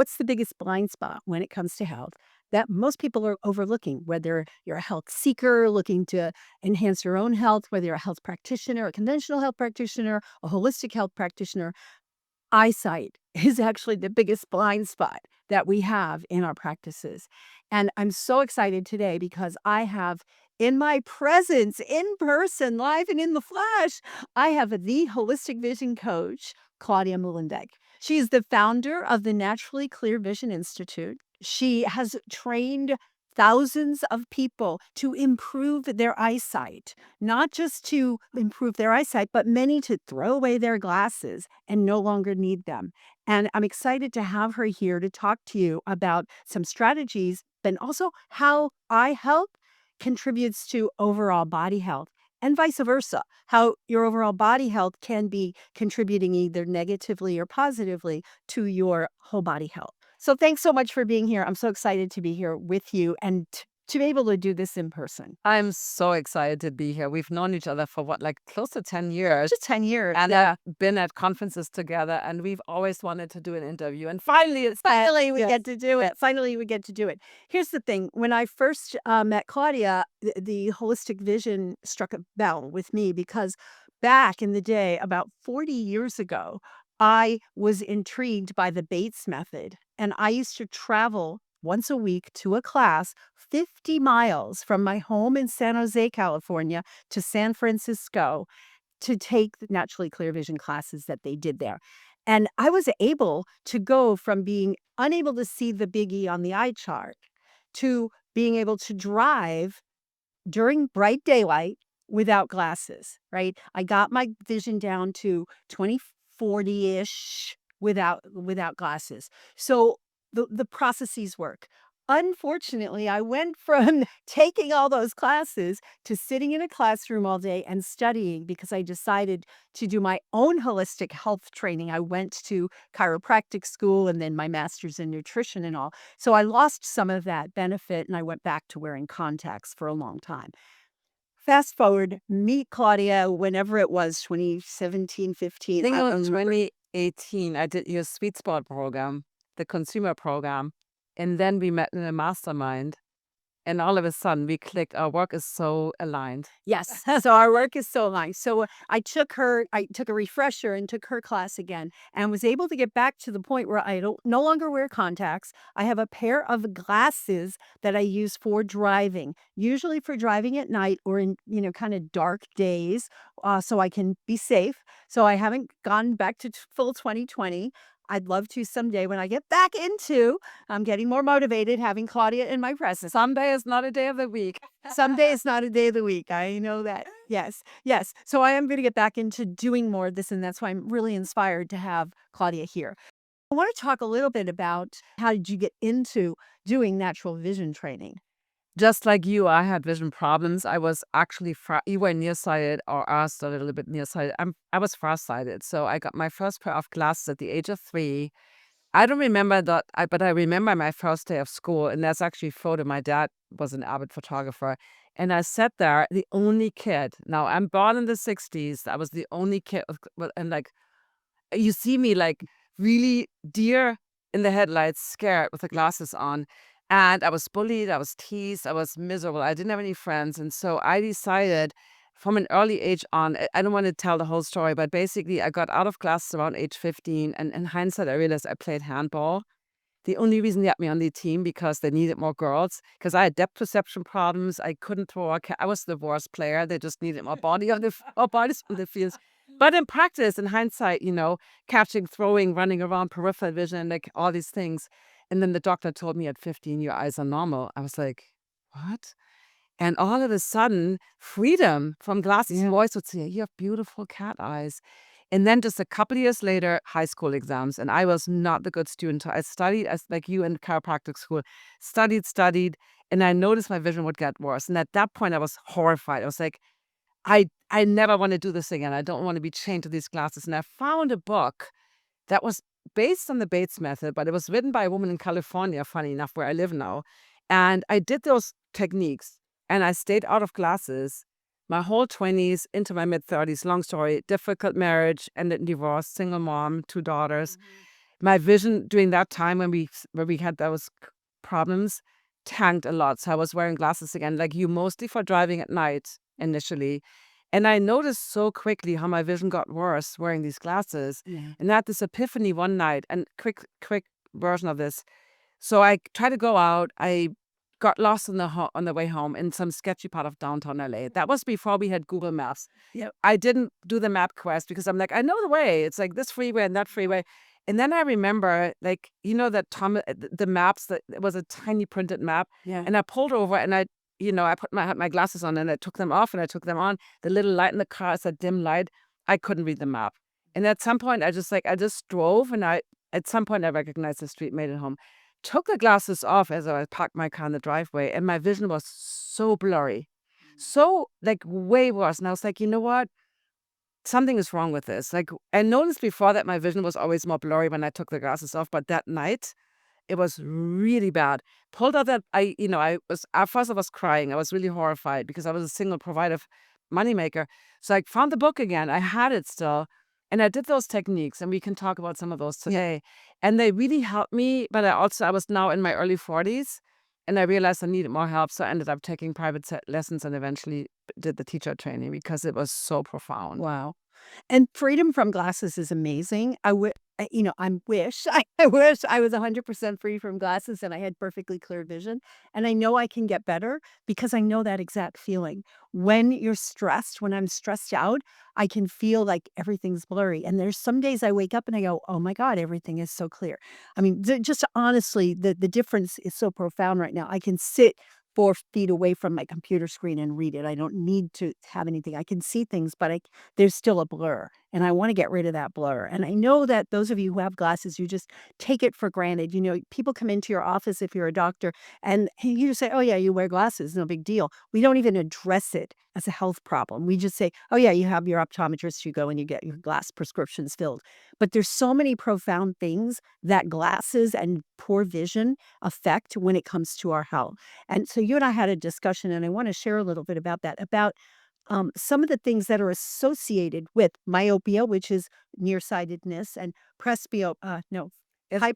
what's the biggest blind spot when it comes to health that most people are overlooking, whether you're a health seeker looking to enhance your own health, whether you're a health practitioner, a conventional health practitioner, a holistic health practitioner. Eyesight is actually the biggest blind spot that we have in our practices. And I'm so excited today because I have in my presence, in person, live and in the flesh, I have the holistic vision coach, Claudia Muehlenweg. She is the founder of the Naturally Clear Vision Institute. She has trained thousands of people to improve their eyesight, not just to improve their eyesight, but many to throw away their glasses and no longer need them. And I'm excited to have her here to talk to you about some strategies, but also how eye health contributes to overall body health. And vice versa, how your overall body health can be contributing either negatively or positively to your whole body health. So thanks so much for being here. I'm so excited to be here with you and to be able to do this in person. I'm so excited to be here. We've known each other for what, like close to 10 years. Just 10 years. And Yeah. have been at conferences together, and we've always wanted to do an interview. And finally, it's Finally, we yes. get to do it. Finally, we get to do it. Here's the thing. When I first met Claudia, the holistic vision struck a bell with me because back in the day, about 40 years ago, I was intrigued by the Bates method. And I used to travel once a week to a class 50 miles from my home in San Jose, California, to San Francisco to take the naturally clear vision classes that they did there. And I was able to go from being unable to see the big E on the eye chart to being able to drive during bright daylight without glasses, right? I got my vision down to 20/40-ish without glasses. So the processes work. Unfortunately, I went from taking all those classes to sitting in a classroom all day and studying because I decided to do my own holistic health training. I went to chiropractic school and then my master's in nutrition and all. So I lost some of that benefit and I went back to wearing contacts for a long time. Fast forward, meet Claudia whenever it was, 2017, I 15. think I it don't was remember. 2018. I did your sweet spot program, the consumer program. And then we met in a mastermind. And all of a sudden, we clicked. Our work is so aligned. Yes. So our work is so aligned. So I took a refresher and took her class again and was able to get back to the point where I don't no longer wear contacts. I have a pair of glasses that I use for driving, usually for driving at night or in, kind of dark days, so I can be safe. So I haven't gone back to full 2020. I'd love to someday when I get back into I'm getting more motivated having Claudia in my presence. Someday is not a day of the week. Someday is not a day of the week. I know that. Yes. Yes. So I am going to get back into doing more of this. And that's why I'm really inspired to have Claudia here. I want to talk a little bit about how did you get into doing natural vision training? Just like you, I had vision problems. I was actually you were nearsighted, or asked a little bit nearsighted. I was farsighted, so I got my first pair of glasses at the age of 3. I don't remember that, but I remember my first day of school, and that's actually a photo. My dad was an avid photographer, and I sat there, the only kid. Now I'm born in the '60s. I was the only kid, and like you see me like really deer in the headlights, scared with the glasses on. And I was bullied, I was teased, I was miserable. I didn't have any friends. And so I decided from an early age on, I don't want to tell the whole story, but basically I got out of classes around age 15. And in hindsight, I realized I played handball. The only reason they had me on the team because they needed more girls, because I had depth perception problems. I couldn't throw I was the worst player. They just needed more body on the more bodies on the field. But in practice, in hindsight, catching, throwing, running around, peripheral vision, like all these things. And then the doctor told me at 15, your eyes are normal. I was like, what? And all of a sudden, freedom from glasses. Yeah. Voice would say, you have beautiful cat eyes. And then just a couple of years later, high school exams. And I was not the good student. I studied as like you in chiropractic school, studied, and I noticed my vision would get worse. And at that point, I was horrified. I was like, I never want to do this again. I don't want to be chained to these glasses. And I found a book that was based on the Bates method, but it was written by a woman in California, funny enough, where I live now. And I did those techniques and I stayed out of classes my whole 20s into my mid 30s. Long story, difficult marriage, ended in divorce, single mom, 2 daughters. my vision during that time when we had those problems tanked a lot. So I was wearing glasses again, like you, mostly for driving at night initially. And I noticed so quickly how my vision got worse wearing these glasses. Yeah. And I had this epiphany one night, and quick version of this. So I tried to go out. I got lost on the way home in some sketchy part of downtown LA. That was before we had Google Maps. Yep. I didn't do the map quest because I'm like, I know the way. It's like this freeway and that freeway. And then I remember, like, that the maps, that it was a tiny printed map. Yeah. And I pulled over and I put had my glasses on and I took them off and I took them on. The little light in the car is a dim light. I couldn't read the map. And at some point I just drove, and at some point I recognized the street, made it home. Took the glasses off as I parked my car in the driveway, and my vision was so blurry. So, like, way worse. And I was like, you know what? Something is wrong with this. Like, I noticed before that my vision was always more blurry when I took the glasses off, but that night it was really bad. Pulled out that I was at first I was crying. I was really horrified because I was a single provider moneymaker. So I found the book again. I had it still. And I did those techniques, and we can talk about some of those today. And they really helped me. But I was now in my early 40s, and I realized I needed more help. So I ended up taking private lessons and eventually did the teacher training because it was so profound. Wow. And freedom from glasses is amazing. I wish I wish I was 100% free from glasses and I had perfectly clear vision. And I know I can get better because I know that exact feeling. When you're stressed, when I'm stressed out, I can feel like everything's blurry. And there's some days I wake up and I go, "Oh my God, everything is so clear." I mean, just honestly, the difference is so profound right now. I can sit 4 feet away from my computer screen and read it. I don't need to have anything. I can see things, but there's still a blur, and I wanna get rid of that blur, and I know that those of you who have glasses, you just take it for granted. People come into your office if you're a doctor, and you just say, "Oh, yeah, you wear glasses, no big deal." We don't even address it as a health problem. We just say, "Oh, yeah, you have your optometrist, you go and you get your glass prescriptions filled." But there's so many profound things that glasses and poor vision affect when it comes to our health. And so you and I had a discussion, and I want to share a little bit about that, about some of the things that are associated with myopia, which is nearsightedness, and no, It's hy-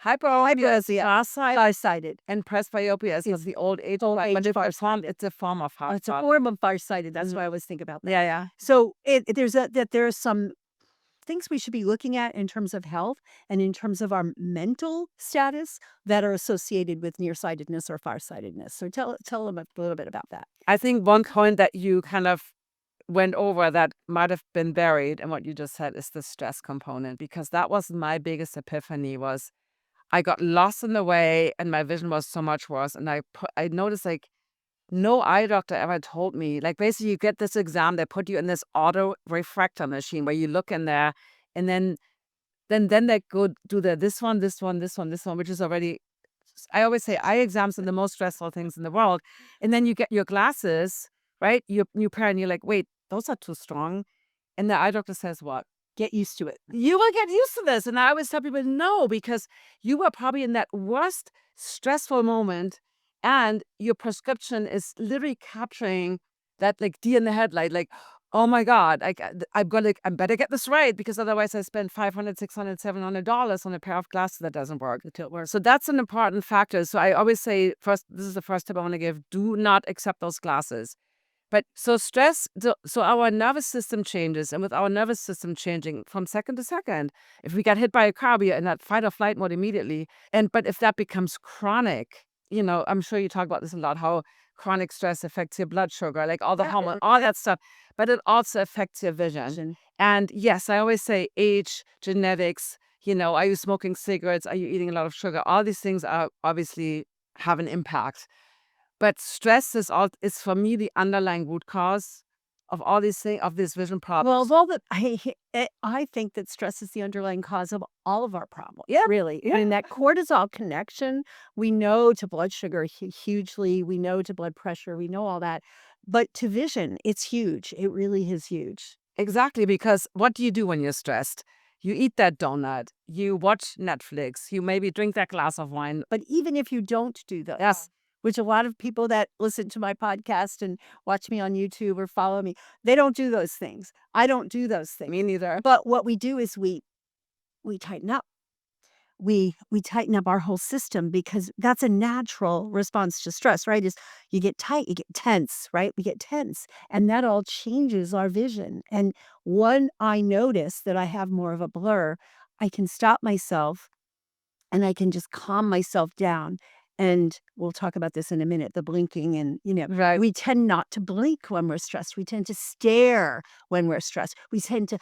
hyperopia, farsighted. and presbyopia is the old age. But it's a form of heart It's a problem. form of farsighted. That's Mhm. why I was thinking about that. Yeah, yeah. So there are some things we should be looking at in terms of health and in terms of our mental status that are associated with nearsightedness or farsightedness. So tell them a little bit about that. I think one point that you kind of went over that might have been buried in what you just said is the stress component, because that was my biggest epiphany. Was I got lost in the way and my vision was so much worse, and I noticed, like, no eye doctor ever told me, like, basically you get this exam, they put you in this auto refractor machine where you look in there, and then they go do this one, which is already, I always say eye exams are the most stressful things in the world. And then you get your glasses, right? Your new pair, and you're like, wait, those are too strong. And the eye doctor says, what? Get used to it. You will get used to this. And I always tell people, no, because you were probably in that worst stressful moment, and your prescription is literally capturing that, like, deer in the headlight, like, oh my God, I better get this right, because otherwise I spend $500, $600, $700 on a pair of glasses that doesn't work. So that's an important factor. So I always say, first, this is the first tip I want to give: do not accept those glasses. But so stress, so our nervous system changes, and with our nervous system changing from second to second, if we get hit by a car, we are in that fight or flight mode immediately. But if that becomes chronic, I'm sure you talk about this a lot, how chronic stress affects your blood sugar, like all the hormone, all that stuff. But it also affects your vision. And yes, I always say age, genetics. Are you smoking cigarettes? Are you eating a lot of sugar? All these things are obviously have an impact. But stress is for me the underlying root cause of all these things, of these vision Well, problems. of all the I think that stress is the underlying cause of all of our problems, Yeah, really. I yeah. mean, that cortisol connection, we know to blood sugar hugely, we know to blood pressure, we know all that. But to vision, it's huge. It really is huge. Exactly, because what do you do when you're stressed? You eat that donut, you watch Netflix, you maybe drink that glass of wine. But even if you don't do those, Yes, which a lot of people that listen to my podcast and watch me on YouTube or follow me, they don't do those things. I don't do those things. me neither. But what we do is we tighten up. we tighten up our whole system because that's a natural response to stress, right? Is you get tight, you get tense, right? We get tense, and that all changes our vision. And when I notice that I have more of a blur, I can stop myself and I can just calm myself down. And we'll talk about this in a minute, the blinking and, Right. we tend not to blink when we're stressed. We tend to stare when we're stressed. We tend to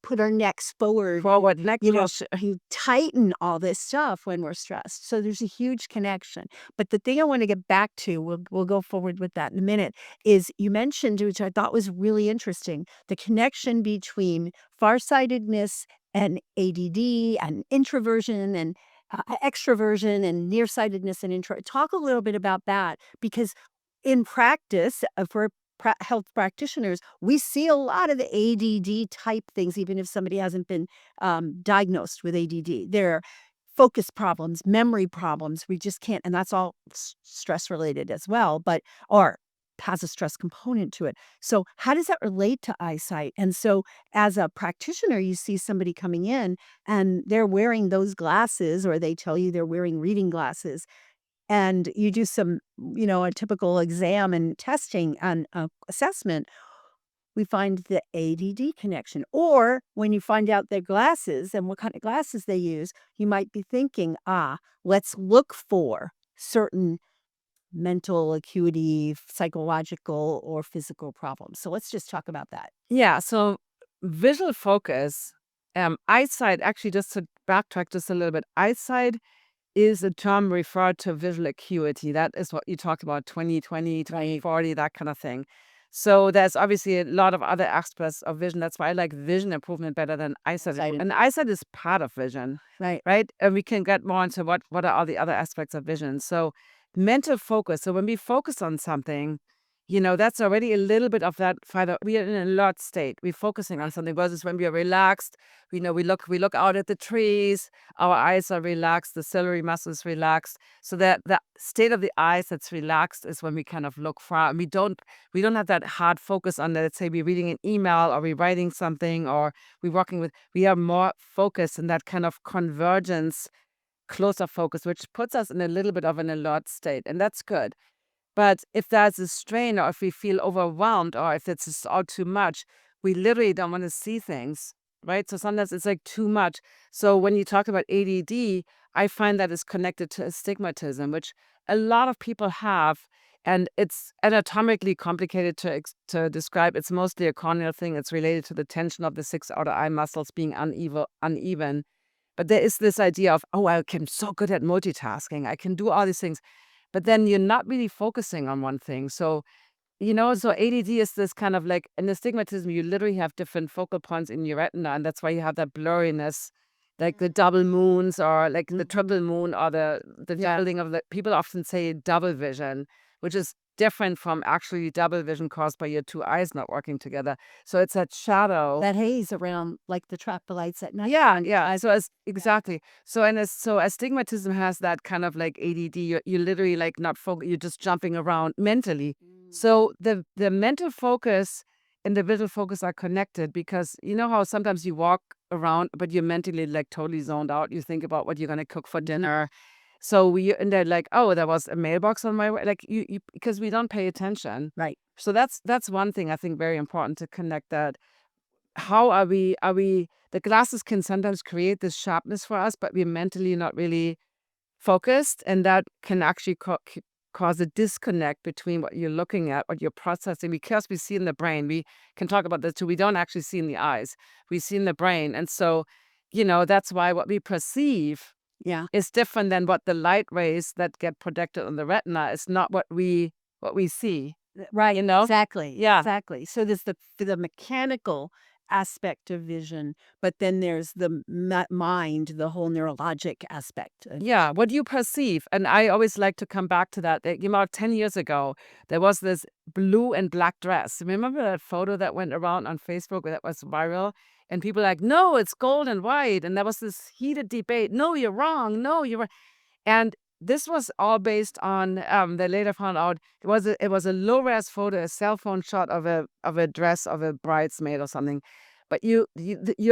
put our necks forward and, Forward neck posture. you tighten all this stuff when we're stressed. So there's a huge connection. But the thing I want to get back to, we'll go forward with that in a minute, is you mentioned, which I thought was really interesting, the connection between farsightedness and ADD and introversion and extroversion and nearsightedness and intro. Talk a little bit about that because in practice, for health practitioners, we see a lot of the ADD type things, even if somebody hasn't been diagnosed with ADD. There are focus problems, memory problems. We just can't, and that's all stress related as well, but or has a stress component to it. So, how does that relate to eyesight? And so, as a practitioner, you see somebody coming in and they're wearing those glasses, or they tell you they're wearing reading glasses, and you do some, a typical exam and testing and assessment. We find the ADD connection. Or when you find out their glasses and what kind of glasses they use, you might be thinking, let's look for certain mental acuity, psychological or physical problems. So let's just talk about that. Yeah, so visual focus, eyesight, actually, just to backtrack just a little bit, eyesight is a term referred to visual acuity. That is what you talked about, 20/20, Right. 20/40, that kind of thing. So there's obviously a lot of other aspects of vision. That's why I like vision improvement better than eyesight Excited. And eyesight is part of vision, Right. right? And we can get more into what are all the other aspects of vision. So mental focus. So when we focus on something, that's already a little bit of that further. We are in an alert state. We're focusing on something versus when we are relaxed. We look out at the trees. Our eyes are relaxed. The ciliary muscle is relaxed. So that the state of the eyes that's relaxed is when we kind of look far. And we don't have that hard focus on that. Let's say we're reading an email or we're writing something or we're working with. We are more focused in that kind of convergence, closer focus, which puts us in a little bit of an alert state, and that's good. But if there's a strain or if we feel overwhelmed or if it's just all too much, we literally don't want to see things, right? So sometimes it's like too much. So when you talk about ADD, I find that is connected to astigmatism, which a lot of people have. And it's anatomically complicated to describe. It's mostly a corneal thing. It's related to the tension of the six outer eye muscles being uneven. But there is this idea of, oh, I can so good at multitasking. I can do all these things. But then you're not really focusing on one thing. So ADD is this kind of like in astigmatism, you literally have different focal points in your retina, and that's why you have that blurriness, like the double moons or like the triple moon or the Yeah. building of the people often say double vision, which is different from actually double vision caused by your two eyes not working together. So it's that shadow. That haze around like the traffic lights at night. Yeah, yeah. Exactly. So astigmatism has that kind of like ADD. You literally like not focus. You're just jumping around mentally. So the mental focus and the visual focus are connected because you know how sometimes you walk around, but you're mentally like totally zoned out. You think about what you're gonna cook for dinner. So and they're like, oh, there was a mailbox on my way. Like you because we don't pay attention. Right. So that's one thing I think very important to connect that how are we the glasses can sometimes create this sharpness for us, but we're mentally not really focused, and that can actually cause a disconnect between what you're looking at, what you're processing, because we see in the brain. We can talk about this too. We don't actually see in the eyes. We see in the brain. And so, that's why what we perceive Yeah. is different than what the light rays that get projected on the retina is not what we see. Right. You know? Exactly. Yeah. Exactly. So there's the mechanical aspect of vision, but then there's the mind, the whole neurologic aspect. Yeah, what you perceive. And I always like to come back to that. 10 years ago, there was this blue and black dress. Remember that photo that went around on Facebook that was viral? And people were like, no, it's gold and white. And there was this heated debate. No, you're wrong. No, you're right. And this was all based on, they later found out it was a low res photo, a cell phone shot of a dress of a bridesmaid or something. But you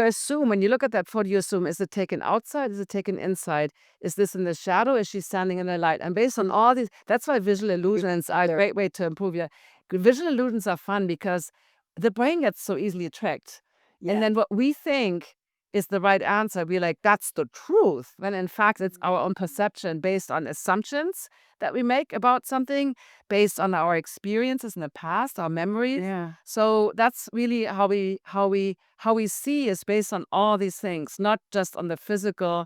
assume when you look at that photo, you assume, is it taken outside? Is it taken inside? Is this in the shadow? Is she standing in the light? And based on all these, that's why visual illusions are a great way to improve your visual illusions are fun because the brain gets so easily tricked. And Yeah. then what we think is the right answer, we're like, that's the truth. When in fact, it's our own perception based on assumptions that we make about something, based on our experiences in the past, our memories. Yeah. So that's really how we see is based on all these things, not just on the physical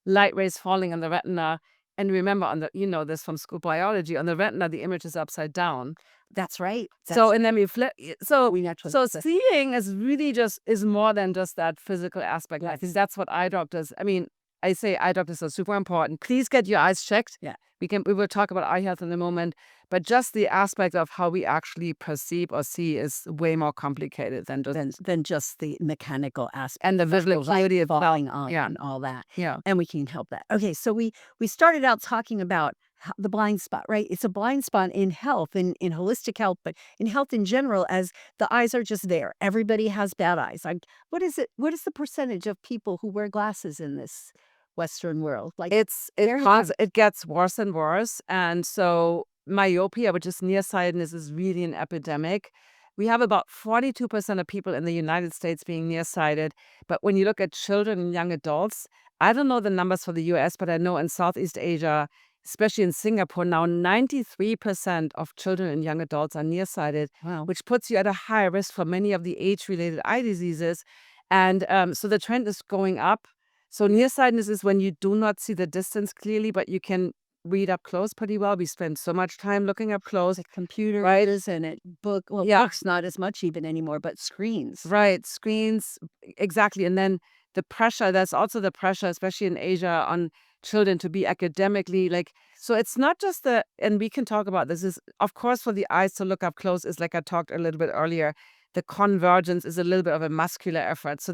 light rays falling on the retina. And remember, on the this from school biology, on the retina, the image is upside down. That's right. So That's and then we flip. So we naturally so flip. seeing is really just is more than just that physical aspect. I think Yes. that's what eye doctors. I mean, I say eye doctors are super important. Please get your eyes checked. Yeah. We will talk about eye health in a moment, but just the aspect of how we actually perceive or see is way more complicated than just Than just the mechanical aspect and the visual of light acuity of falling on yeah, and all that. yeah. And we can help that. Okay, so we started out talking about the blind spot, right? It's a blind spot in health, in holistic health, but in health in general, as the eyes are just there. Everybody has bad eyes. What is it? What is the percentage of people who wear glasses in this Western world? Like, very high. It gets worse and worse, and so myopia, which is nearsightedness, is really an epidemic. We have about 42% of people in the United States being nearsighted, but when you look at children and young adults, I don't know the numbers for the US, but I know in Southeast Asia, especially in Singapore, now 93% of children and young adults are nearsighted, Wow. which puts you at a higher risk for many of the age-related eye diseases. And so the trend is going up. So nearsightedness is when you do not see the distance clearly, but you can read up close pretty well. We spend so much time looking up close. Like computers Right. and well, Yeah. books not as much even anymore, but screens. Right, screens, exactly. And then the pressure, there's also the pressure, especially in Asia, on children to be academically like, so it's not just and we can talk about this, is of course for the eyes to look up close is like I talked a little bit earlier. The convergence is a little bit of a muscular effort. So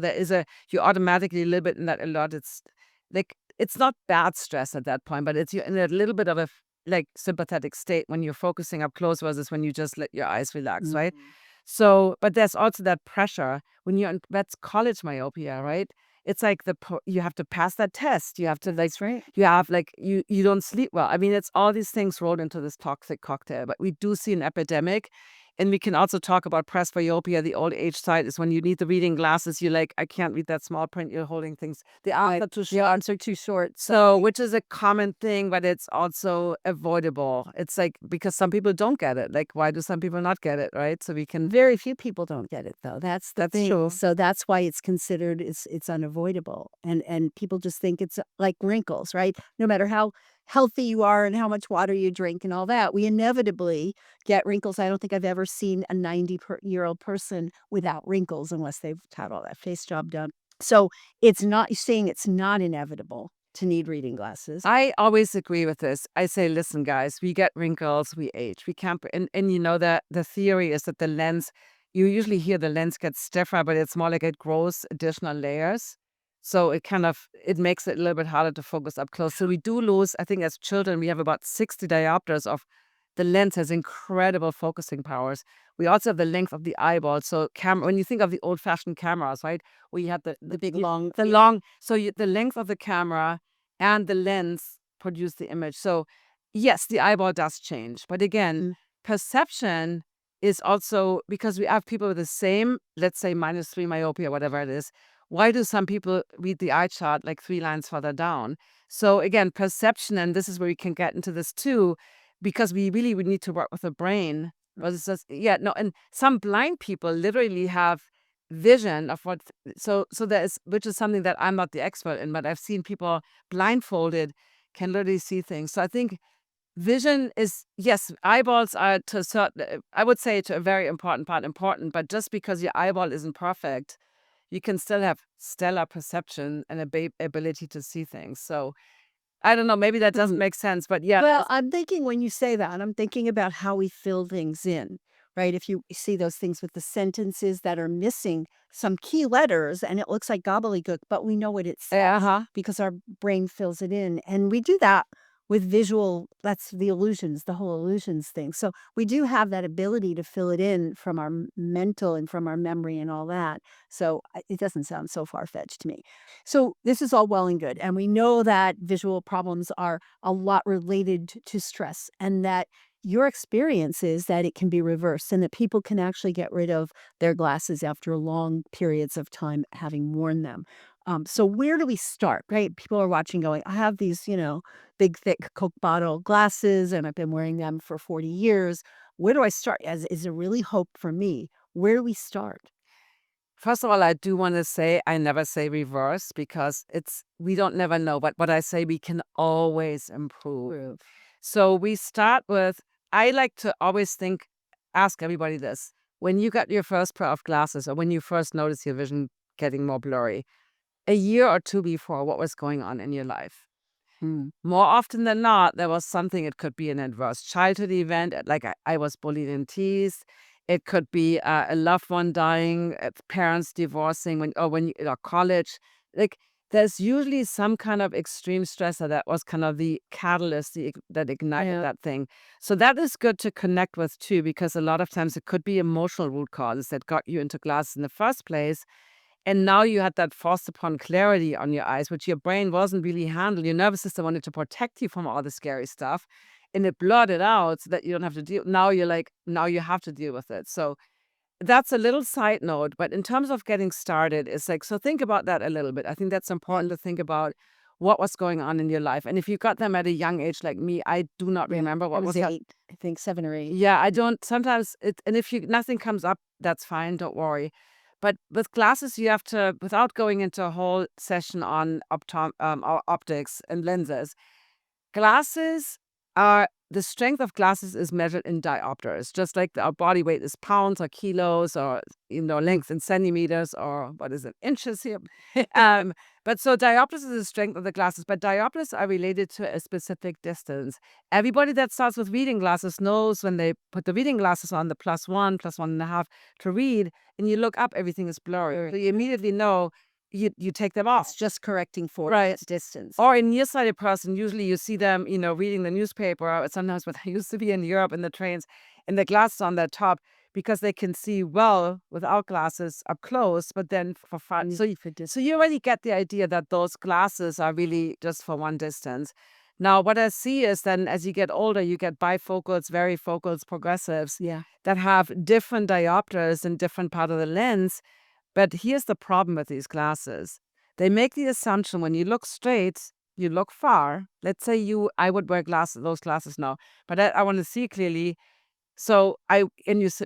you're automatically a little bit in that alert. It's like, it's not bad stress at that point, but you're in a little bit of a like sympathetic state when you're focusing up close versus when you just let your eyes relax, right? Mhm. So, but there's also that pressure when that's college myopia, right? It's like you have to pass that test. You have to like, That's right. you have like, you don't sleep well. I mean, it's all these things rolled into this toxic cocktail, but we do see an epidemic. And we can also talk about presbyopia. The old age side is when you need the reading glasses. You're like, I can't read that small print. You're holding things. The arms are too The arms are too short. so, which is a common thing, but it's also avoidable. It's like, because some people don't get it. Like, why do some people not get it, right? So we can. Very few people don't get it though. That's the That's thing. true. So that's why it's considered it's unavoidable. And people just think it's like wrinkles, right? No matter how healthy you are and how much water you drink and all that, we inevitably get wrinkles. I don't think I've ever seen a 90-year-old person without wrinkles unless they've had all that face job done. So it's not you're saying it's not inevitable to need reading glasses. I always agree with this. I say, listen, guys, we get wrinkles, we age, we can't, and you know that the theory is that the lens, you usually hear the lens gets stiffer, but it's more like it grows additional layers. So it makes it a little bit harder to focus up close. So we do lose, I think as children, we have about 60 diopters of the lens has incredible focusing powers. We also have the length of the eyeball. So when you think of the old fashioned cameras, right? We had The big long the long, so the length of the camera and the lens produce the image. So yes, the eyeball does change. But again, Mm. perception is also because we have people with the same, let's say -3 myopia, whatever it is. Why do some people read the eye chart like 3 lines further down? So again, perception, and this is where we can get into this too, because we really would need to work with the brain. But it's just, yeah, no, and some blind people literally have vision of what, so there is, which is something that I'm not the expert in, but I've seen people blindfolded can literally see things. So I think vision is, yes, eyeballs are to a certain, I would say to a very important part important, but just because your eyeball isn't perfect, you can still have stellar perception and ability to see things. So I don't know, maybe that doesn't make sense, but yeah. Well, I'm thinking when you say that, I'm thinking about how we fill things in, right? If you see those things with the sentences that are missing some key letters and it looks like gobbledygook, but we know what it says Uh-huh. because our brain fills it in. And we do that with visual, that's the illusions, the whole illusions thing. So we do have that ability to fill it in from our mental and from our memory and all that. So it doesn't sound so far fetched to me. So this is all well and good. And we know that visual problems are a lot related to stress, and that your experience is that it can be reversed and that people can actually get rid of their glasses after long periods of time having worn them. So where do we start, right? People are watching going, I have these, big, thick Coke bottle glasses and I've been wearing them for 40 years. Where do I start? Is there really hope for me? Where do we start? First of all, I do want to say I never say reverse because we don't never know. But what I say, we can always improve. Prove. So we start with, I like to always ask everybody this. When you got your first pair of glasses or when you first notice your vision getting more blurry, a year or two before, what was going on in your life? Mm. More often than not, there was something. It could be an adverse childhood event, like I was bullied and teased. It could be a loved one dying, parents divorcing, when you college. Like there's usually some kind of extreme stressor that was kind of the catalyst that ignited Yeah. that thing. So that is good to connect with too, because a lot of times it could be emotional root causes that got you into glasses in the first place. And now you had that forced upon clarity on your eyes, which your brain wasn't really handling. Your nervous system wanted to protect you from all the scary stuff, and it blotted out so that you don't have to deal. Now you're like, now you have to deal with it. So that's a little side note. But in terms of getting started, it's like, so think about that a little bit. I think that's important to think about what was going on in your life. And if you got them at a young age like me, I do not Yeah. remember I what was was that. 8, I think 7 or 8. Yeah, I don't sometimes and if you nothing comes up, that's fine, don't worry. But with glasses, you have to, without going into a whole session on optics and lenses, glasses are the strength of glasses is measured in diopters, just like our body weight is pounds or kilos or length in centimeters or what is it, inches here. Um, but so diopters is the strength of the glasses, but diopters are related to a specific distance. Everybody that starts with reading glasses knows when they put the reading glasses on, the plus 1.5 to read, and you look up, everything is blurry. So you immediately know you take them off. It's just correcting for Right. distance. Or a nearsighted person, usually you see them, reading the newspaper. Or sometimes when I used to be in Europe in the trains, and the glasses on their top because they can see well without glasses up close, but then for fun. So you already get the idea that those glasses are really just for one distance. Now, what I see is then as you get older, you get bifocals, varifocals, progressives Yeah. that have different diopters in different part of the lens. But here's the problem with these glasses. They make the assumption when you look straight, you look far. Let's say I would wear those glasses now, but I want to see clearly. So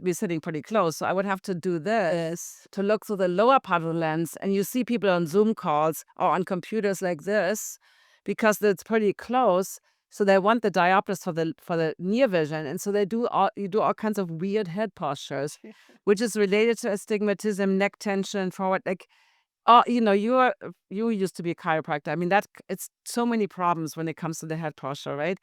be sitting pretty close. So I would have to do this to look through the lower part of the lens. And you see people on Zoom calls or on computers like this because it's pretty close. So they want the diopters for the near vision. And so you do all kinds of weird head postures, which is related to astigmatism, neck tension, forward, like, oh, you used to be a chiropractor. I mean, it's so many problems when it comes to the head posture, right?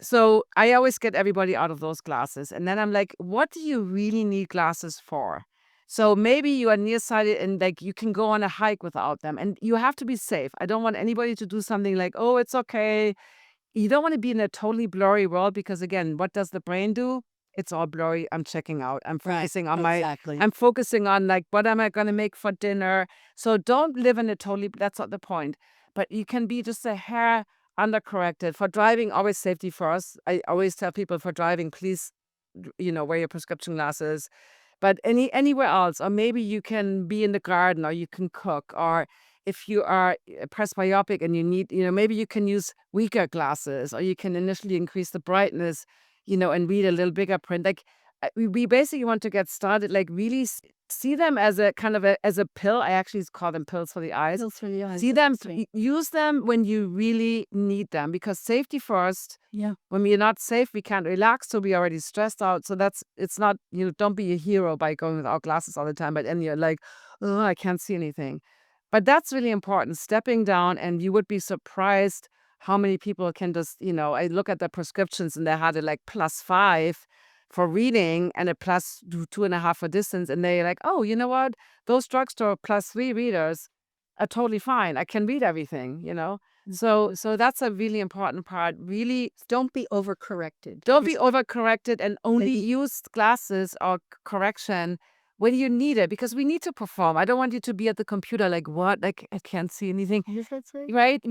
So I always get everybody out of those glasses. And then I'm like, what do you really need glasses for? So maybe you are nearsighted and like you can go on a hike without them, and you have to be safe. I don't want anybody to do something like, oh, it's okay. You don't want to be in a totally blurry world because again, what does the brain do? It's all blurry. I'm checking out. Right. Exactly. I'm focusing on like, what am I going to make for dinner? So don't live in a totally, that's not the point. But you can be just a hair undercorrected. For driving, always safety first. I always tell people for driving, please, wear your prescription glasses. But anywhere else, or maybe you can be in the garden, or you can cook, or if you are presbyopic and you need, maybe you can use weaker glasses, or you can initially increase the brightness, and read a little bigger print. Like we basically want to get started, like really see them as a kind of as a pill. I actually call them pills for the eyes. Pills for the eyes. See That's them, sweet. use them when you really need them, because safety first. Yeah. When we're not safe, we can't relax, so we're already stressed out. So it's not, don't be a hero by going without glasses all the time, but then you're like, oh, I can't see anything. But that's really important, stepping down, and you would be surprised how many people can just, I look at the prescriptions and they had it like +5 for reading and a +2.5 for distance. And they're like, oh, you know what? Those drugstore +3 readers are totally fine. I can read everything. So that's a really important part. Really, Don't be overcorrected. don't be overcorrected and only It- use glasses or correction when you need it because we need to perform. I don't want you to be at the computer like, what? Like, I can't see anything, What does that say? right?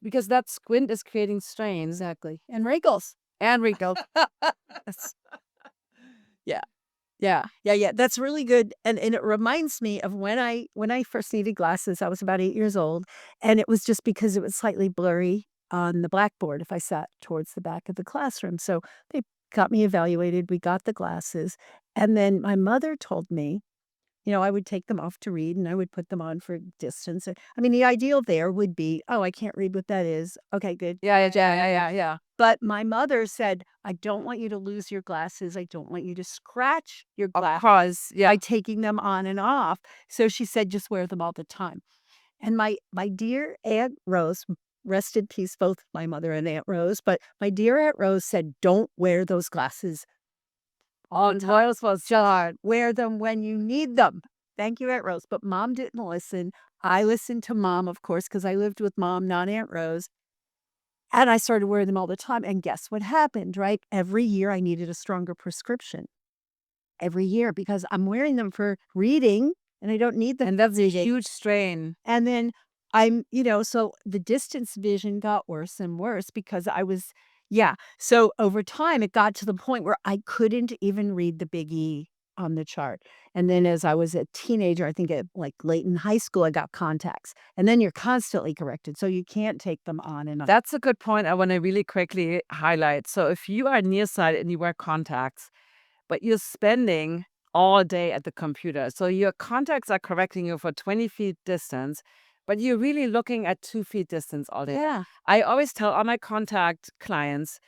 Because that squint is creating strain Exactly. And wrinkles. and wrinkles. That's- Yeah. Yeah. Yeah. Yeah. That's really good. And it reminds me of when I first needed glasses, I was about 8 years old. And it was just because it was slightly blurry on the blackboard if I sat towards the back of the classroom. So they got me evaluated. We got the glasses. And then my mother told me, I would take them off to read and I would put them on for distance. I mean, the ideal there would be, oh, I can't read what that is. Okay, good. yeah, yeah, yeah, yeah, yeah, yeah. But my mother said, I don't want you to lose your glasses. I don't want you to scratch your Of glass course, by yeah. taking them on and off. So she said, just wear them all the time. And my dear Aunt Rose, rest in peace, both my mother and Aunt Rose, but my dear Aunt Rose said, don't wear those glasses all the And time. Royals was Just wear them when you need them. Thank you, Aunt Rose. But mom didn't listen. I listened to mom, of course, because I lived with mom, not Aunt Rose. And I started wearing them all the time. And guess what happened, right? Every year I needed a stronger prescription. Every year because I'm wearing them for reading and I don't need them and for that's a reading. huge strain. And then so the distance vision got worse and worse because yeah. So over time, it got to the point where I couldn't even read the big E on the chart. And then as I was a teenager, I think like late in high school, I got contacts. And then you're constantly corrected. So you can't take them on and on. That's a good point I want to really quickly highlight. So if you are nearsighted and you wear contacts, but you're spending all day at the computer. So your contacts are correcting you for 20 feet distance, but you're really looking at 2 feet distance all day. Yeah. I always tell all my contact clients,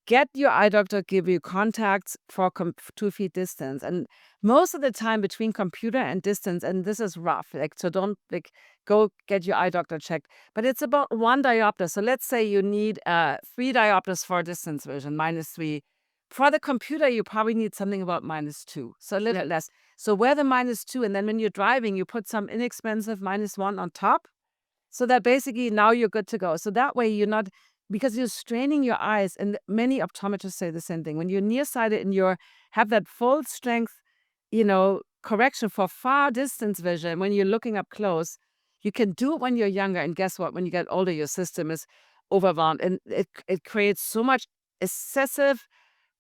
get your eye doctor give you contacts for 2 feet distance. And most of the time between computer and distance, and this is rough, like, so don't like go get your eye doctor checked, but it's about 1 diopter. So let's say you need 3 diopters for distance vision, -3. For the computer, you probably need something about -2, so a little less. So wear the -2, and then when you're driving, you put some inexpensive -1 on top, so that basically now you're good to go. So that way you're not because you're straining your eyes, and many optometrists say the same thing. When you're nearsighted and you have that full strength, correction for far distance vision, when you're looking up close, you can do it when you're younger. And guess what? When you get older, your system is overwhelmed, and it creates so much excessive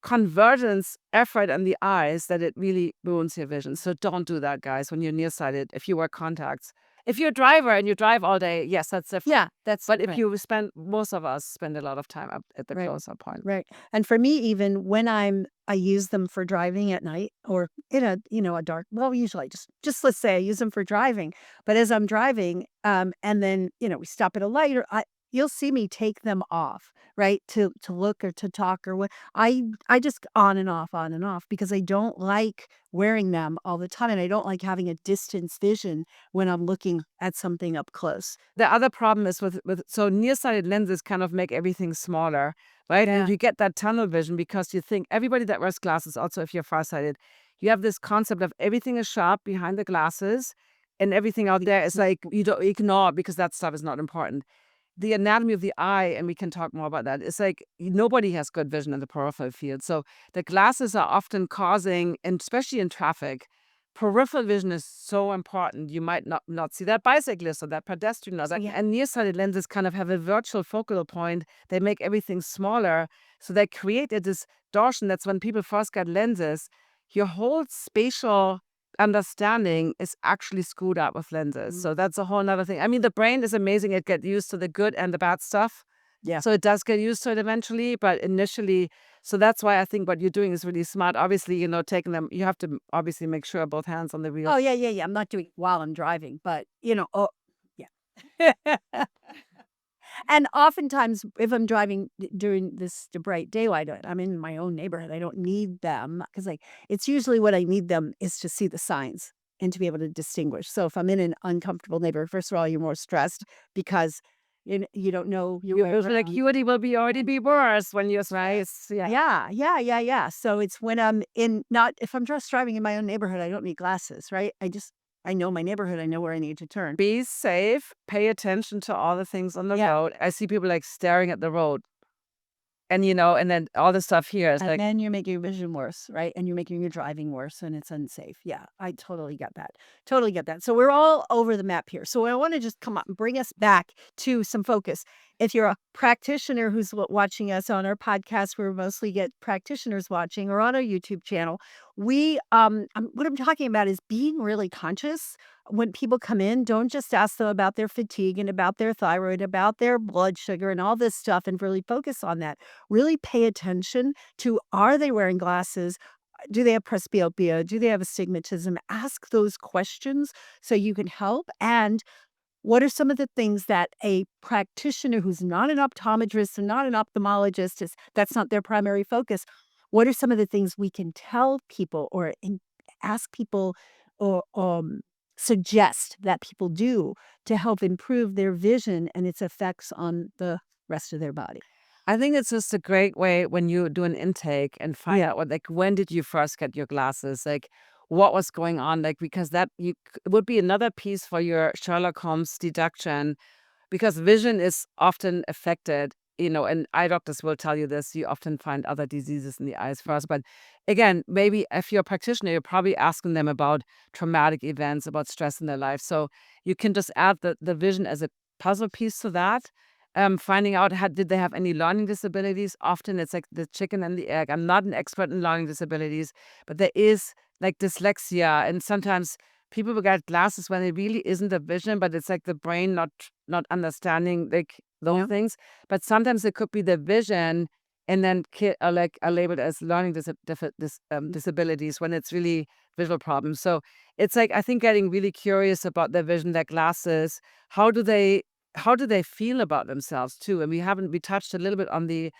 convergence effort on the eyes that it really ruins your vision. So don't do that, guys, when you're nearsighted, if you wear contacts. If you're a driver and you drive all day, yes, that's different. Yeah. That's But if right. you spend, most of us spend a lot of time up at the Right. close-up point. Right. And for me, even when I use them for driving at night or in a dark, well, usually just let's say I use them for driving. But as I'm driving, and then, we stop at a light or you'll see me take them off, right? To look or to talk or what. I just on and off because I don't like wearing them all the time. And I don't like having a distance vision when I'm looking at something up close. The other problem is so nearsighted lenses kind of make everything smaller, right? Yeah. And you get that tunnel vision because you think everybody that wears glasses, also if you're farsighted, you have this concept of everything is sharp behind the glasses and everything out there is like you don't ignore because that stuff is not important. The anatomy of the eye, and we can talk more about that, it's like nobody has good vision in the peripheral field. So the glasses are often causing, and especially in traffic, peripheral vision is so important. You might not see that bicyclist or that pedestrian. Or that, Yeah. and nearsighted lenses kind of have a virtual focal point. They make everything smaller. So they create a distortion. That's when people first get lenses. Your whole spatial understanding is actually screwed up with lenses. So that's a whole nother thing. I mean, the brain is amazing. It gets used to the good and the bad stuff. Yeah. So it does get used to it eventually, but initially, so that's why I think what you're doing is really smart. Obviously, taking them, you have to obviously make sure both hands on the wheel. Oh, yeah, yeah, yeah. I'm not doing it while I'm driving, but, oh, yeah. And oftentimes, if I'm driving during this bright daylight, I'm in my own neighborhood. I don't need them because, it's usually what I need them is to see the signs and to be able to distinguish. So if I'm in an uncomfortable neighborhood, first of all, you're more stressed because you don't know your way Your around. acuity will already be worse when you're right. Yeah. Yeah, yeah, yeah, yeah. So it's when I'm in not if I'm just driving in my own neighborhood, I don't need glasses, right? I just I know my neighborhood. I know where I need to turn. Be safe, pay attention to all the things on the Yeah. road. I see people, like, staring at the road and, and then all the stuff here is And like, then you're making your vision worse, right? And you're making your driving worse and it's unsafe. Yeah, I totally get that. Totally get that. So we're all over the map here. So I want to just come up and bring us back to some focus. If you're a practitioner who's watching us on our podcast, where we mostly get practitioners watching, or on our YouTube channel, what I'm talking about is being really conscious when people come in. Don't just ask them about their fatigue and about their thyroid, about their blood sugar and all this stuff, and really focus on that. Really pay attention to, are they wearing glasses? Do they have presbyopia? Do they have astigmatism? Ask those questions so you can help. And what are some of the things that a practitioner who's not an optometrist and not an ophthalmologist, that's not their primary focus? What are some of the things we can tell people, or ask people, or suggest that people do to help improve their vision and its effects on the rest of their body? I think it's just a great way when you do an intake and find Yeah. out what, like, when did you first get your glasses? Like, what was going on? Like, because that would be another piece for your Sherlock Holmes deduction, because vision is often affected, and eye doctors will tell you this. You often find other diseases in the eyes first. But again, maybe if you're a practitioner, you're probably asking them about traumatic events, about stress in their life. So you can just add the vision as a puzzle piece to that. Finding out, did they have any learning disabilities? Often it's like the chicken and the egg. I'm not an expert in learning disabilities, but there is like dyslexia, and sometimes people will get glasses when it really isn't a vision, but it's like the brain not understanding, like, those Yeah. things. But sometimes it could be the vision, and then are labeled as learning disabilities when it's really visual problems. So it's like, I think, getting really curious about their vision, their glasses. How do they how do they feel about themselves too? And we touched a little bit on the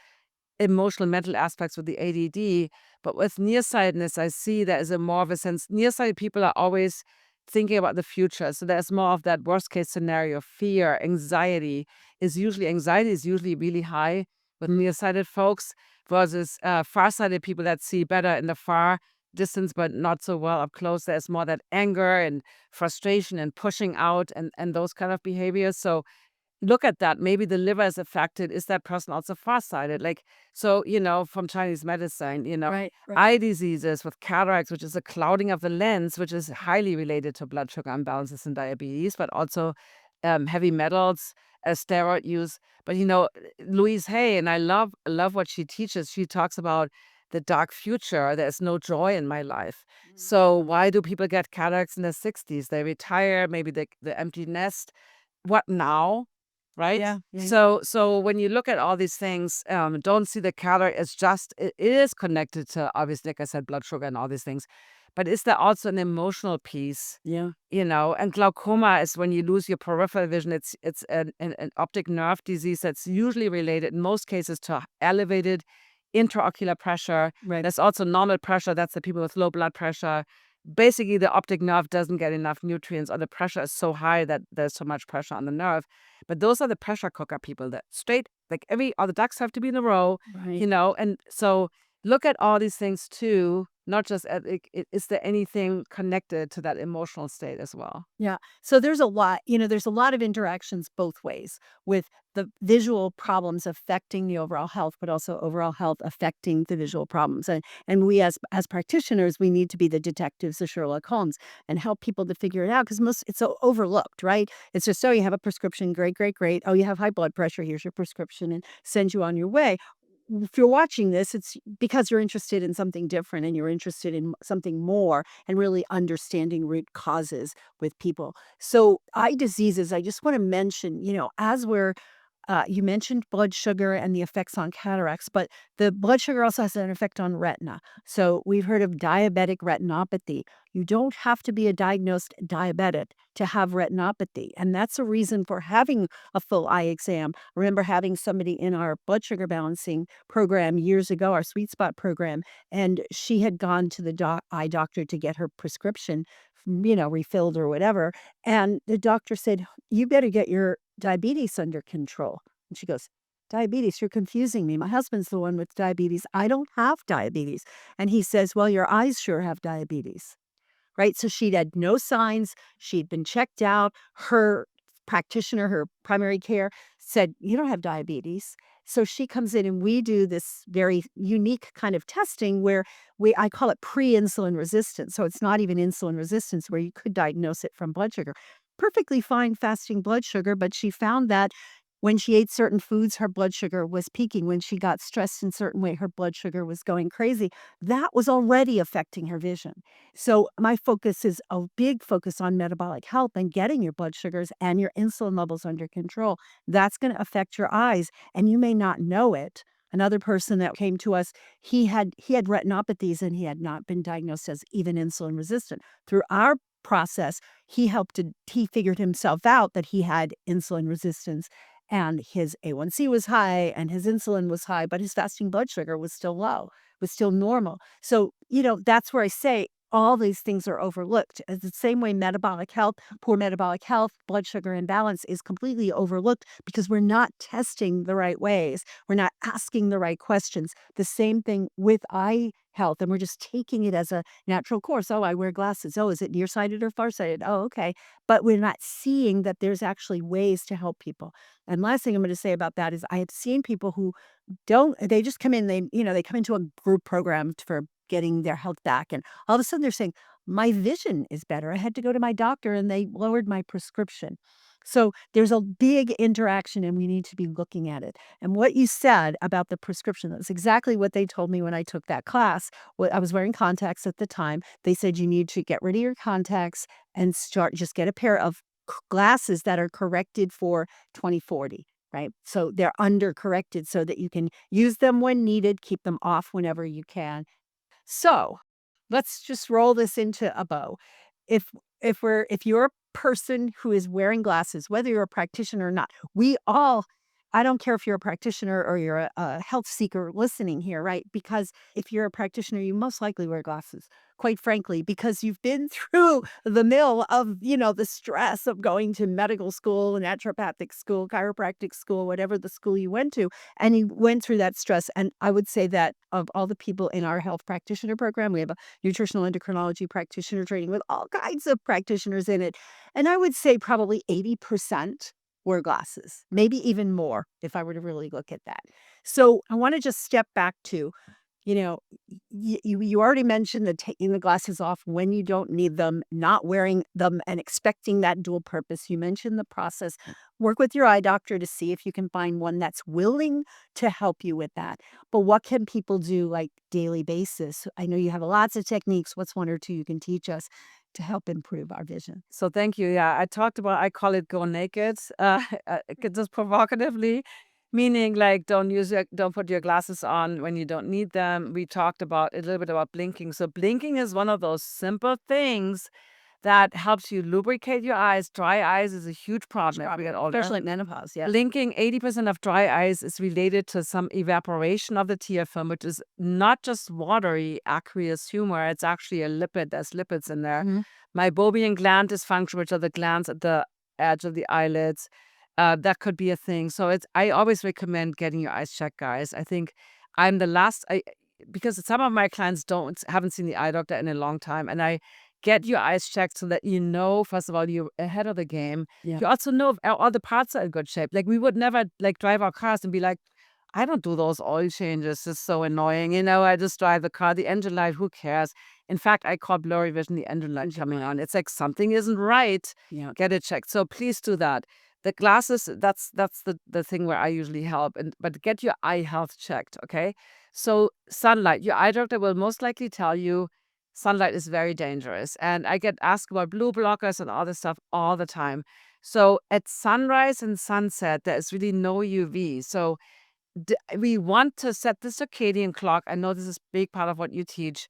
emotional mental aspects with the ADD, but with nearsightedness, I see there is a more of a sense. Nearsighted people are always thinking about the future, so there's more of that worst case scenario, fear, anxiety is usually really high with nearsighted folks, versus farsighted people that see better in the far distance but not so well up close. There's more that anger and frustration and pushing out, and those kind of behaviors. So look at that. Maybe the liver is affected. Is that person also farsighted? Like, so, from Chinese medicine, Right, right. eye diseases with cataracts, which is a clouding of the lens, which is highly related to blood sugar imbalances and diabetes, but also heavy metals, steroid use. But, Louise Hay, and I love what she teaches. She talks about the dark future. There's no joy in my life. So why do people get cataracts in their 60s? They retire, maybe the empty nest. What now? Right? Yeah, yeah, So when you look at all these things, don't see the calorie as just, it is connected to, obviously, like I said, blood sugar and all these things. But is there also an emotional piece? yeah. And glaucoma is when you lose your peripheral vision. It's an optic nerve disease that's usually related in most cases to elevated intraocular pressure. Right. There's also normal pressure. That's the people with low blood pressure. Basically, the optic nerve doesn't get enough nutrients, or the pressure is so high that there's so much pressure on the nerve. But those are the pressure cooker people that straight, like, all the ducks have to be in a row, Right. and so look at all these things too, not just at, like, is there anything connected to that emotional state as well? Yeah. So there's a lot of interactions both ways, with the visual problems affecting the overall health, but also overall health affecting the visual problems. And we, as practitioners, we need to be the detectives of Sherlock Holmes and help people to figure it out, because most it's so overlooked, right? It's just, oh, you have a prescription, great, great, great. Oh, you have high blood pressure, here's your prescription, and send you on your way. If you're watching this, it's because you're interested in something different, and you're interested in something more, and really understanding root causes with people. So, eye diseases, I just want to mention, as we're you mentioned blood sugar and the effects on cataracts, but the blood sugar also has an effect on retina. So we've heard of diabetic retinopathy. You don't have to be a diagnosed diabetic to have retinopathy. And that's a reason for having a full eye exam. I remember having somebody in our blood sugar balancing program years ago, our sweet spot program, and she had gone to the eye doctor to get her prescription, refilled or whatever. And the doctor said, "You better get your diabetes under control." And she goes, "Diabetes, you're confusing me. My husband's the one with diabetes. I don't have diabetes." And he says, "Well, your eyes sure have diabetes." right? So she'd had no signs. She'd been checked out. Her practitioner, her primary care said, "You don't have diabetes." So she comes in and we do this very unique kind of testing where I call it pre-insulin resistance. So it's not even insulin resistance where you could diagnose it from blood sugar. Perfectly fine fasting blood sugar, but she found that when she ate certain foods, her blood sugar was peaking. When she got stressed in a certain way, her blood sugar was going crazy. That was already affecting her vision. So my focus is a big focus on metabolic health and getting your blood sugars and your insulin levels under control. That's going to affect your eyes, and you may not know it. Another person that came to us, he had retinopathies and he had not been diagnosed as even insulin resistant. Through our process, he figured himself out that he had insulin resistance and his A1C was high and his insulin was high, but his fasting blood sugar was still low, was still normal. So, that's where I say all these things are overlooked. It's the same way poor metabolic health, blood sugar imbalance is completely overlooked because we're not testing the right ways. We're not asking the right questions. The same thing with eye health, and we're just taking it as a natural course. Oh, I wear glasses. Oh, is it nearsighted or farsighted? Oh, okay. But we're not seeing that there's actually ways to help people. And last thing I'm going to say about that is I have seen people who they just come in, they come into a group program for getting their health back. And all of a sudden they're saying, my vision is better. I had to go to my doctor and they lowered my prescription. So there's a big interaction and we need to be looking at it. And what you said about the prescription, that's exactly what they told me when I took that class. I was wearing contacts at the time. They said you need to get rid of your contacts and just get a pair of glasses that are corrected for 20/40. Right? So they're under corrected so that you can use them when needed, keep them off whenever you can. So, let's just roll this into a bow. If if you're a person who is wearing glasses, whether you're a practitioner or not, we all I don't care if you're a practitioner or you're a health seeker listening here, right? Because if you're a practitioner, you most likely wear glasses, quite frankly, because you've been through the mill of, the stress of going to medical school, naturopathic school, chiropractic school, whatever the school you went to, and you went through that stress. And I would say that of all the people in our health practitioner program, we have a nutritional endocrinology practitioner training with all kinds of practitioners in it. And I would say probably 80% wear glasses, maybe even more if I were to really look at that. So I want to just step back to, you know, you already mentioned the taking the glasses off when you don't need them, not wearing them and expecting that dual purpose. You mentioned the process. Work with your eye doctor to see if you can find one that's willing to help you with that. But what can people do like daily basis? I know you have lots of techniques. What's one or two you can teach us to help improve our vision? So thank you. Yeah, I call it go naked, just provocatively, meaning like don't put your glasses on when you don't need them. We talked about a little bit about blinking. So blinking is one of those simple things that helps you lubricate your eyes. Dry eyes is a huge problem as we get older. Especially at menopause, yeah. Blinking, 80% of dry eyes is related to some evaporation of the tear film, which is not just watery, aqueous humor. It's actually a lipid. There's lipids in there. Mhm. Meibomian gland dysfunction, which are the glands at the edge of the eyelids. That could be a thing. So I always recommend getting your eyes checked, guys. I think I'm the last because some of my clients haven't seen the eye doctor in a long time, and I get your eyes checked so that first of all, you're ahead of the game. Yeah. You also know if all the parts are in good shape. Like we would never like drive our cars and be like, I don't do those oil changes. It's so annoying. I just drive the car, the engine light, who cares? In fact, I call blurry vision the engine light coming on. It's like something isn't right. Yeah. Get it checked. So please do that. The glasses, that's the thing where I usually help. But get your eye health checked, okay? So sunlight, your eye doctor will most likely tell you sunlight is very dangerous. And I get asked about blue blockers and all this stuff all the time. So at sunrise and sunset, there is really no UV. So we want to set the circadian clock. I know this is a big part of what you teach.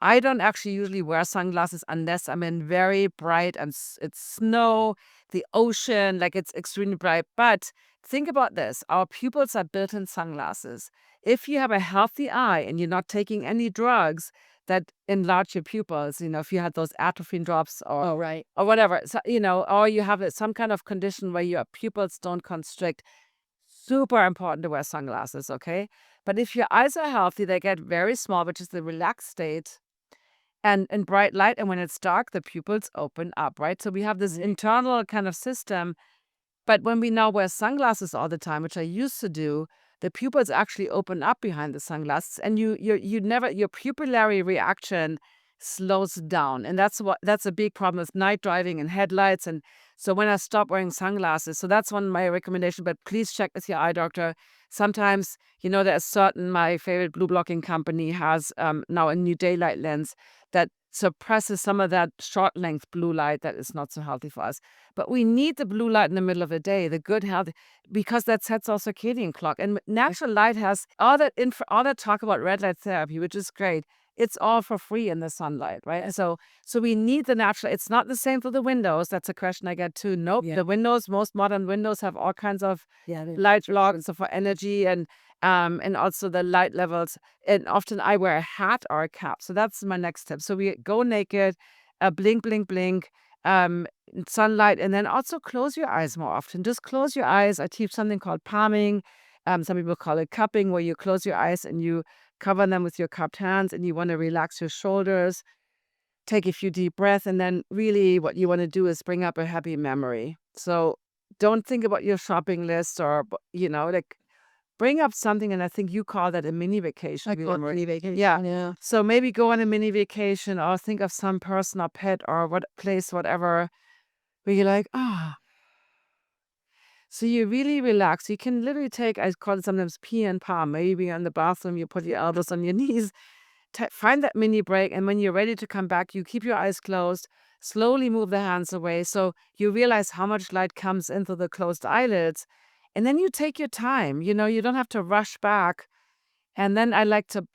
I don't actually usually wear sunglasses unless I'm in very bright and it's snow, the ocean, like it's extremely bright. But think about this. Our pupils are built in sunglasses. If you have a healthy eye and you're not taking any drugs that enlarge your pupils, if you had those atropine drops Oh, right. or whatever, so, or you have some kind of condition where your pupils don't constrict, super important to wear sunglasses, okay? But if your eyes are healthy, they get very small, which is the relaxed state. and in bright light. And when it's dark, the pupils open up, right? So we have this internal kind of system. But when we now wear sunglasses all the time, which I used to do, the pupils actually open up behind the sunglasses, and you never your pupillary reaction slows down, and that's a big problem with night driving and headlights. And so when I stop wearing sunglasses, so that's one of my recommendation. But please check with your eye doctor. Sometimes there's certain my favorite blue blocking company has now a new daylight lens that suppresses some of that short length blue light that is not so healthy for us. But we need the blue light in the middle of the day, the good health, because that sets our circadian clock. And natural light has all that talk about red light therapy, which is great. It's all for free in the sunlight, right? And so we need the natural. It's not the same for the windows. That's a question I get too. Nope. Yeah. The windows, most modern windows have all kinds of Yeah. light blocks so for energy and also the light levels. And often I wear a hat or a cap. So that's my next tip. So we go naked, blink, blink, blink, sunlight, and then also close your eyes more often. Just close your eyes. I teach something called palming. Some people call it cupping, where you close your eyes and you cover them with your cupped hands, and you want to relax your shoulders. Take a few deep breaths, and then really what you want to do is bring up a happy memory. So don't think about your shopping list or, like bring up something, and I think you call that a mini vacation. I call it mini vacation. Yeah. Yeah. So maybe go on a mini vacation or think of some person or pet or what place, whatever, where you're like, so you really relax. You can literally take, I call it sometimes pee and palm. Maybe in the bathroom, you put your elbows on your knees, find that mini break. And when you're ready to come back, you keep your eyes closed, slowly move the hands away. So you realize how much light comes into the closed eyelids. And then you take your time. You don't have to rush back. And then I like to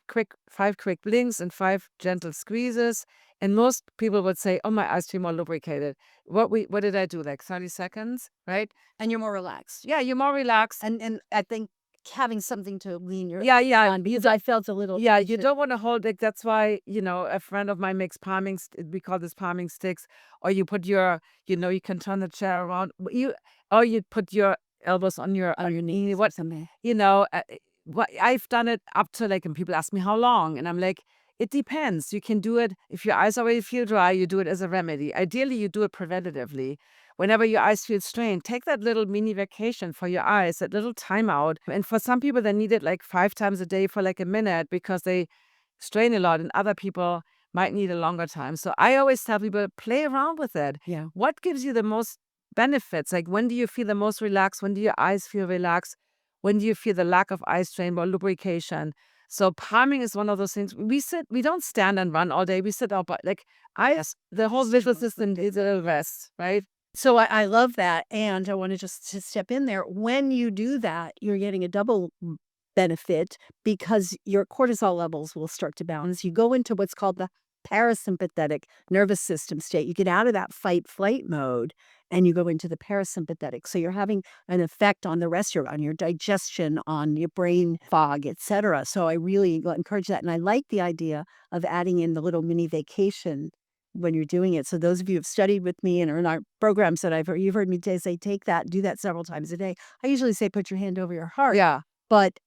5 quick blinks and 5 gentle squeezes. And most people would say, "Oh, my eyes feel more lubricated." What did I do? Like 30 seconds, right? And you're more relaxed. Yeah, you're more relaxed. And I think having something to lean your Yeah, yeah. on, because I felt a little Yeah, you tension. don't want to hold it. That's why, a friend of mine makes palming, we call this palming sticks, or you put you can turn the chair around. Or you put your elbows On your knee. knees or something. What I've done it up to and people ask me how long, and I'm like, it depends. You can do it if your eyes already feel dry, you do it as a remedy. Ideally, you do it preventatively. Whenever your eyes feel strained, take that little mini vacation for your eyes, that little timeout. And for some people, they need it like 5 times a day for like a minute because they strain a lot, and other people might need a longer time. So I always tell people, play around with it. Yeah. What gives you the most benefits? Like, when do you feel the most relaxed? When do your eyes feel relaxed? When do you feel the lack of eye strain or lubrication? So palming is one of those things. We don't stand and run all day. We sit up, but like eyes, the whole visual system needs a little rest, right? So I love that, and I wanna just to step in there. When you do that, you're getting a double benefit because your cortisol levels will start to balance. You go into what's called the parasympathetic nervous system state. You get out of that fight flight mode and you go into the parasympathetic. So you're having an effect on the rest of on your digestion, on your brain fog, etc. So I really encourage that. And I like the idea of adding in the little mini vacation when you're doing it. So those of you who've studied with me and are in our programs that you've heard me say, take that, do that several times a day. I usually say, put your hand over your heart. Yeah. But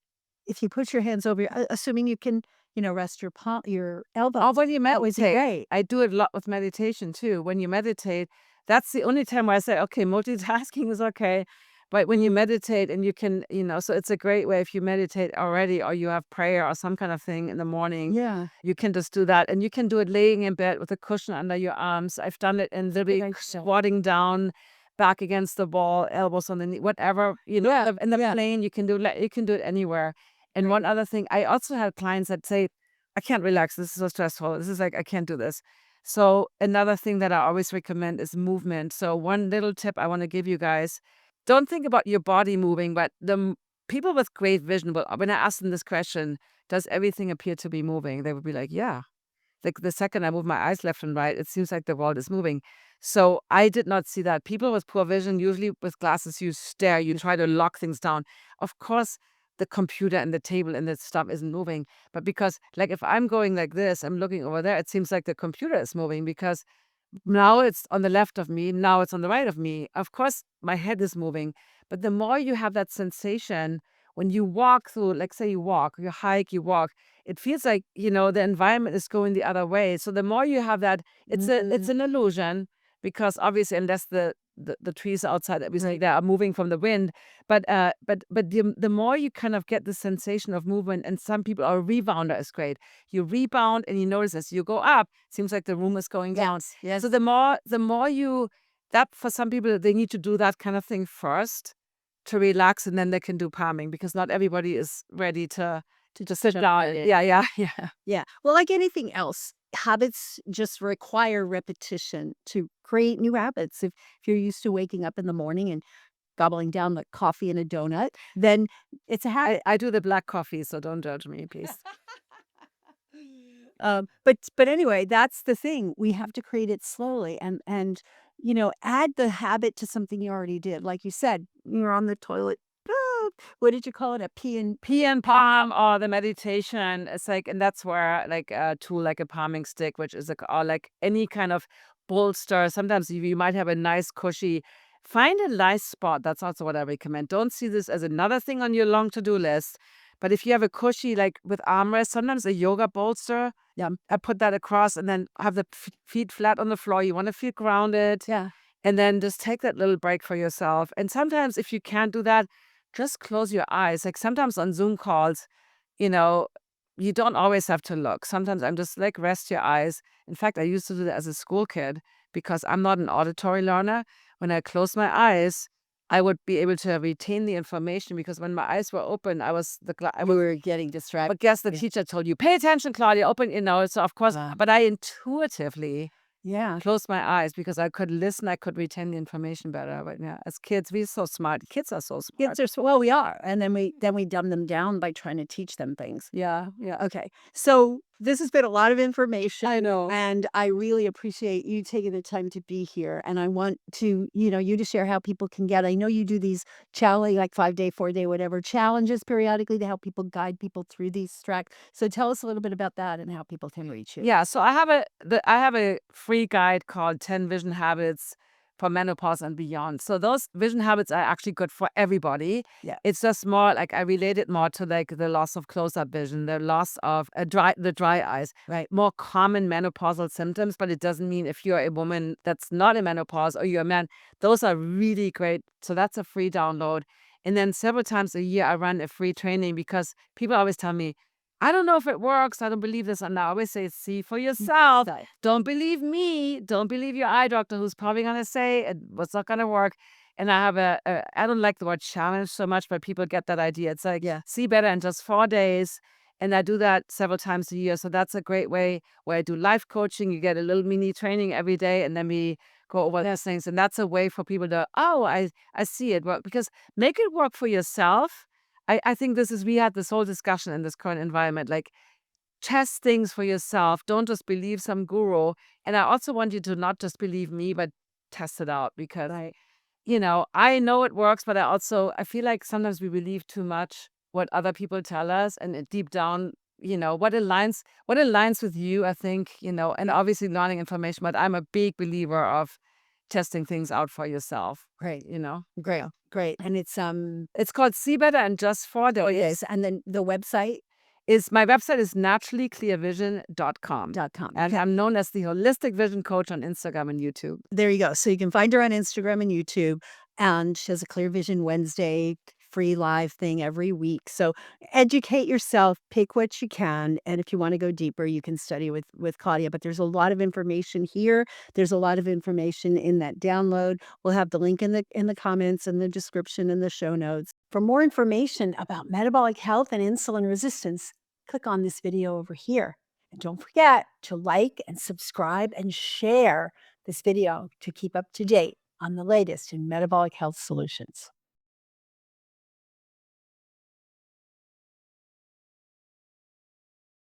if you put your hands over your, assuming you can, rest your elbow. Oh, when you That was meditate, great. I do it a lot with meditation too. When you meditate, that's the only time where I say, okay, multitasking is okay. But when you meditate and you can, so it's a great way if you meditate already or you have prayer or some kind of thing in the morning, Yeah. you can just do that. And you can do it laying in bed with a cushion under your arms. I've done it in literally Good idea. squatting down, back against the wall, elbows on the knee, whatever, Yeah, in the yeah. plane, you can do it anywhere. And one other thing, I also have clients that say, I can't relax. This is so stressful. This is like, I can't do this. So another thing that I always recommend is movement. So one little tip I want to give you guys, don't think about your body moving, but people with great vision, when I ask them this question, does everything appear to be moving? They would be like, yeah. Like the second I move my eyes left and right, it seems like the world is moving. So I did not see that. People with poor vision, usually with glasses, you stare, you try to lock things down. Of course, the computer and the table and the stuff isn't moving. But because, like, if I'm going like this, I'm looking over there, it seems like the computer is moving because now it's on the left of me, now it's on the right of me. Of course, my head is moving. But the more you have that sensation when you walk through, like say you walk, you hike, you walk, it feels like, the environment is going the other way. So the more you have that, it's an illusion because obviously unless the trees outside that we see Right. there are moving from the wind, but the more you kind of get the sensation of movement, and some people are a rebounder is great. You rebound and you notice as you go up, seems like the room is going down. Yes. Yes. So the more you that for some people they need to do that kind of thing first to relax, and then they can do palming because not everybody is ready to just sit Jump down. right in. Yeah, yeah, yeah. Yeah. Well, like anything else, habits just require repetition to create new habits. If you're used to waking up in the morning and gobbling down the coffee and a donut, then it's a habit. I do the black coffee, so don't judge me, please. But anyway, that's the thing. We have to create it slowly and add the habit to something you already did. Like you said, you're on the toilet. What did you call it? A pee and Pee and palm or the meditation. It's like, and that's where like a tool like a palming stick, which is like, or like any kind of bolster. Sometimes you might have a nice cushy. Find a nice spot. That's also what I recommend. Don't see this as another thing on your long to-do list. But if you have a cushy, like with armrest, sometimes a yoga bolster, yeah, I put that across and then have the feet flat on the floor. You want to feel grounded. yeah. And then just take that little break for yourself. And sometimes if you can't do that, just close your eyes. Like sometimes on Zoom calls, you know, you don't always have to look. Sometimes I'm just like, rest your eyes. In fact, I used to do that as a school kid because I'm not an auditory learner. When I close my eyes, I would be able to retain the information because when my eyes were open, I We was, were getting distracted. but guess the Yeah. teacher told you, pay attention, Claudia, open, so of course, Uh, but I intuitively yeah. closed my eyes because I could listen, I could retain the information better. But yeah, as kids, we're so smart. Kids are so smart. Kids are well, we are, and then we dumb them down by trying to teach them things. Yeah, yeah. Okay. So this has been a lot of information. I know. And I really appreciate you taking the time to be here. And I want to, you to share how people can get. I know you do these challenge, like 5-day, 4-day, whatever challenges periodically to help people guide people through these tracks. So tell us a little bit about that and how people can reach you. Yeah, so I have a free guide called 10 Vision Habits for Menopause and Beyond. So those vision habits are actually good for everybody. Yeah. It's just more like I relate it more to like the loss of close-up vision, the loss of the dry eyes, Right. more common menopausal symptoms, but it doesn't mean if you're a woman that's not in menopause or you're a man, those are really great. So that's a free download. And then several times a year I run a free training because people always tell me, I don't know if it works. I don't believe this. And I always say, see for yourself. So, Don't believe me. Don't believe your eye doctor who's probably going to say it was not going to work. And I have I don't like the word challenge so much, but people get that idea. It's like, yeah. see better in just 4 days. And I do that several times a year. So that's a great way where I do life coaching. You get a little mini training every day. And then we go over those things. And that's a way for people to, oh, I see it work. Because make it work for yourself. I think we had this whole discussion in this current environment, like test things for yourself. Don't just believe some guru. And I also want you to not just believe me, but test it out because, Right. I know it works, but I feel like sometimes we believe too much what other people tell us and deep down, what aligns with you, I think, and obviously learning information, but I'm a big believer of testing things out for yourself, Great. you know. Great. Great. And it's It's called See Better in Just 4 Days. yes. And then the website My website is naturallyclearvision.com. .com. And Okay. I'm known as the Holistic Vision Coach on Instagram and YouTube. There you go. So you can find her on Instagram and YouTube, and she has a Clear Vision Wednesday free live thing every week. So educate yourself, pick what you can, and if you want to go deeper, you can study with Claudia. But there's a lot of information here. There's a lot of information in that download. We'll have the link in the comments and the description and the show notes. For more information about metabolic health and insulin resistance, click on this video over here. And don't forget to like and subscribe and share this video to keep up to date on the latest in metabolic health solutions.